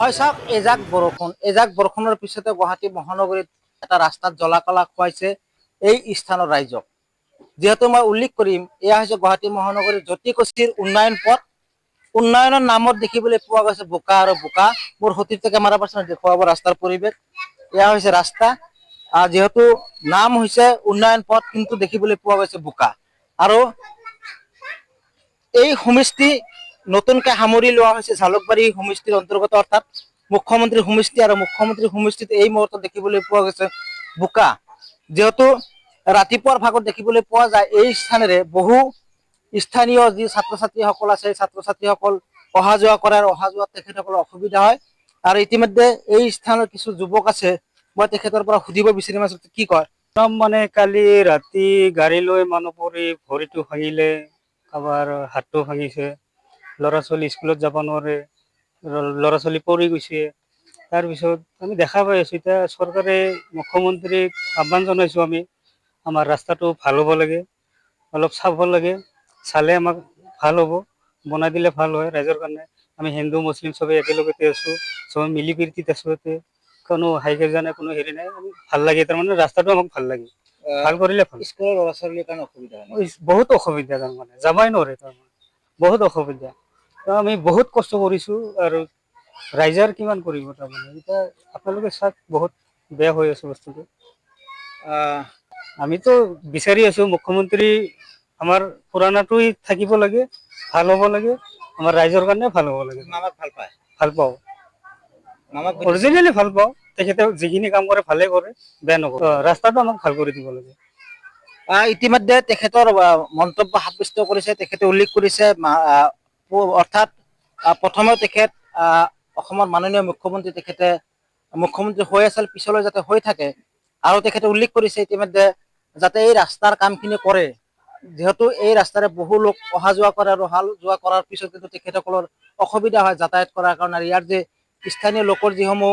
হয় চাওক, এজাক বৰষুণৰ পিছতে গুৱাহাটী মহানগৰীত এটা ৰাস্তাত জ্বলা-কলা খুৱাইছে এই স্থানৰ ৰাইজক। যিহেতু মই উল্লেখ কৰিম, এয়া হৈছে গুৱাহাটী মহানগৰীৰ জ্যোতিকুছিৰ উন্নয়ন পথ। উন্নয়নৰ নামত দেখিবলৈ পোৱা গৈছে বোকা আৰু বোকা। মোৰ সতীৰ্থ কেমেৰা পাৰ্চনে দেখুৱাব ৰাস্তাৰ পৰিৱেশ। এয়া হৈছে ৰাস্তা। যিহেতু নাম হৈছে উন্নয়ন পথ, কিন্তু দেখিবলৈ পোৱা গৈছে বোকা। আৰু এই সমষ্টি নতুনকৈ সামৰি লোৱা হৈছে জালুকবাৰী সমষ্টিৰ অন্তৰ্গত, অৰ্থাৎ মুখ্যমন্ত্ৰী সমষ্টি। আৰু মুখ্যমন্ত্ৰী সমষ্টিত এই মুহূৰ্তত দেখিবলৈ পোৱা গৈছে বোকা। যিহেতু ৰাতিপুৱাৰ ভাগত দেখিবলৈ পোৱা যায় এই স্থানেৰে বহু স্থানীয় যি ছাত্ৰ-ছাত্ৰীসকল আছে, ছাত্ৰ-ছাত্ৰীসকল অহা যোৱা কৰাৰ অহা যোৱাত তেখেতসকলৰ অসুবিধা হয়। আৰু ইতিমধ্যে এই স্থানৰ কিছু যুৱক আছে, মই তেখেতৰ পৰা সুধিব বিচাৰিম আচলতে কি কয়। মানে কালি ৰাতি গাড়ী লৈ মানুহ পৰি ভৰিটো ভাঙিলে, কাৰোবাৰ হাতটো ভাঙিছে, ল'ৰা ছোৱালী স্কুলত যাব নোৱাৰে, ল'ৰা ছোৱালী পৰি গৈছে। তাৰপিছত আমি দেখা পাই আছো, এতিয়া চৰকাৰে মুখ্যমন্ত্ৰীক আহ্বান জনাইছো আমি, আমাৰ ৰাস্তাটো ভাল হ'ব লাগে, অলপ চাব লাগে, চালে আমাক ভাল হ'ব, বনাই দিলে ভাল হয় ৰাইজৰ কাৰণে। আমি হিন্দু মুছলিম চবেই একেলগতে আছো, চবে মিলি প্ৰীতিত আছো, ইয়াতে কোনো হাই কাজিয়া নাই, কোনো হেৰি নাই। ভাল লাগে, তাৰমানে ৰাস্তাটো আমাক ভাল লাগে, ভাল কৰিলে ভাল। স্কুলৰ ল'ৰা ছোৱালীৰ কাৰণে অসুবিধা হয়। বহুত অসুবিধা, তাৰমানে যাবাই নোৱাৰে, তাৰমানে বহুত অসুবিধা। আমি বহুত কষ্ট কৰিছো, আৰু ৰাইজৰ কিমান কৰিব, তাৰমানে এতিয়া আপোনালোকে চাওক, বহুত বেয়া হৈ আছে বস্তুটো। আমিতো বিচাৰি আছো মুখ্যমন্ত্ৰী আমাৰ পুৰাণাটোই থাকিব লাগে, ভাল হ'ব লাগে, আমাৰ ৰাইজৰ কাৰণে ভাল হ'ব লাগে। মামাক ভাল পায়, ভাল পাওঁ, মামাক অৰিজিনেলি ভাল পাওঁ। তেখেতে যিখিনি কাম কৰে ভালে কৰে, বেয়া নকৰে। ৰাস্তাটো আমাক ভাল কৰি দিব লাগে। ইতিমধ্যে তেখেতৰ মন্তব্য সাব্যস্ত কৰিছে, তেখেতে উল্লেখ কৰিছে, অৰ্থাৎ প্ৰথমে তেখেত অসমৰ মাননীয় মুখ্যমন্ত্ৰী, তেখেতে মুখ্যমন্ত্ৰী হৈ আছিল, পিছলৈ যাতে হৈ থাকে। আৰু তেখেতে উল্লেখ কৰিছে ইতিমধ্যে যাতে এই ৰাস্তাৰ কামখিনি কৰে। যিহেতু এই ৰাস্তাৰে বহু লোক অহা যোৱা কৰে, আৰু অহা যোৱা কৰাৰ পিছত কিন্তু তেখেতসকলৰ অসুবিধা হয় যাতায়াত কৰাৰ কাৰণে। ইয়াৰ যে স্থানীয় লোকৰ যিসমূহ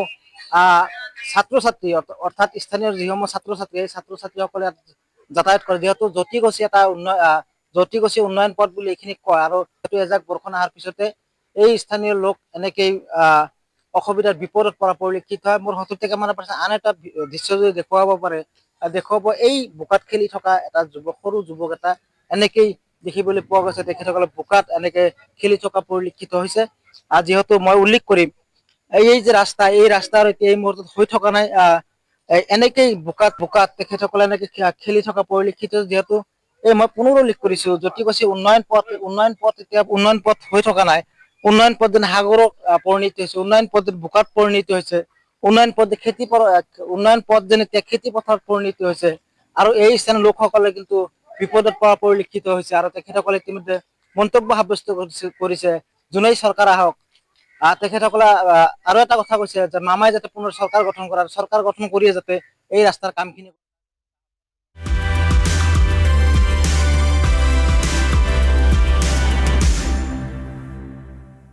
ছাত্ৰ-ছাত্ৰী, অৰ্থাৎ স্থানীয় যিসমূহ ছাত্ৰ-ছাত্ৰী, এই ছাত্ৰ-ছাত্ৰীসকলে যাতায়াত কৰে। যিহেতু জ্যোতিকুছি উন্নয়ন পথ বুলি এইখিনি কয়, আৰু সেইটো এজাক বৰষুণ অহাৰ পিছতে এই স্থানীয় লোক এনেকেই অসুবিধাৰ বিপদত পৰা পৰিলক্ষিত হয়। মোৰ সতীৰ্থ কেমেৰা পাৰ্চনে আন এটা দৃশ্য যদি দেখুৱাব পাৰে, দেখুৱাব এই বোকাত খেলি থকা এটা সৰু যুৱক এটা এনেকেই দেখিবলৈ পোৱা গৈছে। তেখেতসকলে বোকাত এনেকে খেলি থকা পৰিলক্ষিত হৈছে। যিহেতু মই উল্লেখ কৰিম, এই যে ৰাস্তা, এই ৰাস্তাৰ এতিয়া এই মুহূৰ্তত হৈ থকা নাই, এনেকেই বোকাত তেখেতসকলে এনেকে খেলি থকা পৰিলক্ষিত। যিহেতু এই মই পুনৰ উল্লেখ কৰিছো, জ্যোতিকুছি উন্নয়ন পথ এতিয়া উন্নয়ন পথ হৈ থকা নাই। উন্নয়ন পথ যেন সাগৰত পৰিণত হৈছে, উন্নয়ন পথ বোকাত পৰিণত হৈছে, উন্নয়ন পথ যেন এতিয়া খেতি পথাৰত পৰিণত হৈছে। আৰু এই স্থানৰ লোকসকলে কিন্তু বিপদত পৰা পৰিলক্ষিত হৈছে। আৰু তেখেতসকলে ইতিমধ্যে মন্তব্য সাব্যস্ত কৰিছে, যোনেই চৰকাৰ আহক, তেখেতসকলে আৰু এটা কথা কৈছে যে মামাই যাতে পুনৰ চৰকাৰ গঠন কৰিয়ে যাতে এই ৰাস্তাৰ কামখিনি